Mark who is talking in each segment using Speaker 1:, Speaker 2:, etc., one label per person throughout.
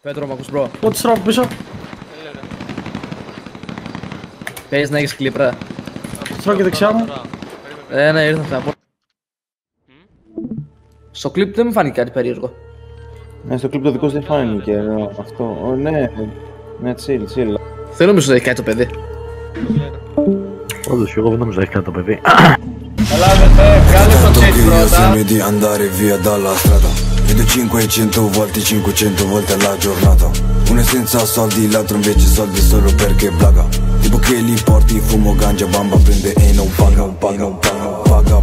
Speaker 1: Πέτρο, μ' ακούς, bro?
Speaker 2: Ό,τι στραβ πίσω.
Speaker 1: Παίζεις να έχεις κλίπρα?
Speaker 2: Στραβ και δεξιά μου.
Speaker 1: Ναι, ήρθα θα πω. Στο κλιπ δεν μου φάνηκε κάτι περίεργο.
Speaker 3: Ναι, στο κλιπ το δικό σου δεν φάνηκε αυτό. Ναι, chill.
Speaker 1: Δεν νομίζω ότι έχει κάτι το παιδί.
Speaker 4: Όντως, εγώ δεν νομίζω ότι έχει κάτι το παιδί.
Speaker 1: Καλά, βεβαίω, βγάλε το τσεκ πρώτα.
Speaker 5: Di andare via dalla strada. Vedo 500 volte, 500 volte alla giornata. Uno senza soldi, l'altro invece soldi solo perché blaga. Tipo che li porti, fumo, ganja, bamba, prende e non paga.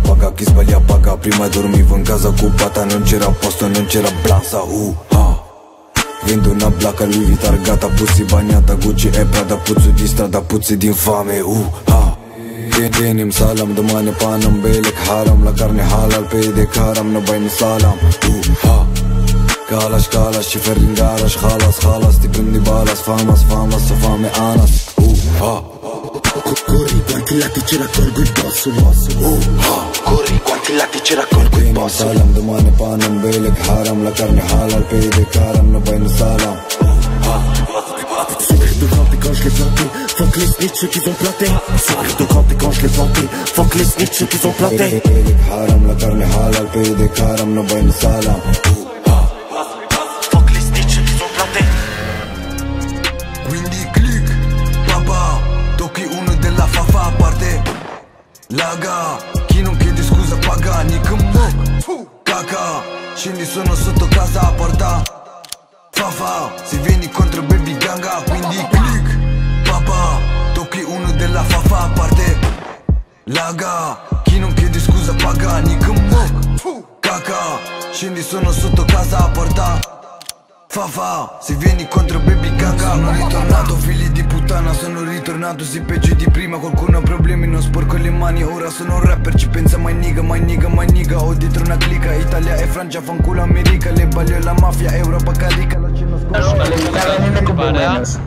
Speaker 5: Paga, chi sbaglia paga. Prima dormivo in casa occupata, non c'era posto, non c'era blasa. Vendo una blacca, lui targata, puzzi bagnata, Gucci e Prada, puzzo di strada, puzzi di infame. Tenim salam, domani panam, belek haram, la carne halal, pedek haram, no bajni salam. Kalash, cifer in garash, khalas, ti prendi balas, famas, so fame anas.
Speaker 6: Corri, quanti lati ci raccolgo il bosso. Corri, quanti lati ci raccolgo il bosso.
Speaker 5: Salam, domani panam, belek haram, la carne halal, pedek haram, no bajni salam.
Speaker 6: Sourire de quand et quand je l'ai planté. Fuck les snitches qui ont planté. Sourire de quand et quand je l'ai planté. Fuck les snitches qui ont planté.
Speaker 5: Pedek haram, la carne halal, pedek haram, no bajni salam.
Speaker 6: Fuck les snitches qui ont planté.
Speaker 5: Quindi click, papà, tocchi uno della fafa a parte. Laga, chi non chiede scusa paga, nick mok, caca. Scendi sono sotto casa a porta. Fafa, se vieni contro baby ganga, quindi click, papà, tocchi uno della fafa a parte. Laga, chi non chiede scusa paga, nick mok, caca. Scendi sono sotto casa a porta. Fafa, se vieni contro baby ganga. Sono ritornato, figli di puttana, sono ritornato, sì peggio di prima. Qualcuno ha problemi, non sporco le mani. Ora sono un rapper, ci pensa mai nigga. Ho dietro una clica, Italia e Francia, fanculo America. Le baglio la mafia, Europa carica, la cena scorsa.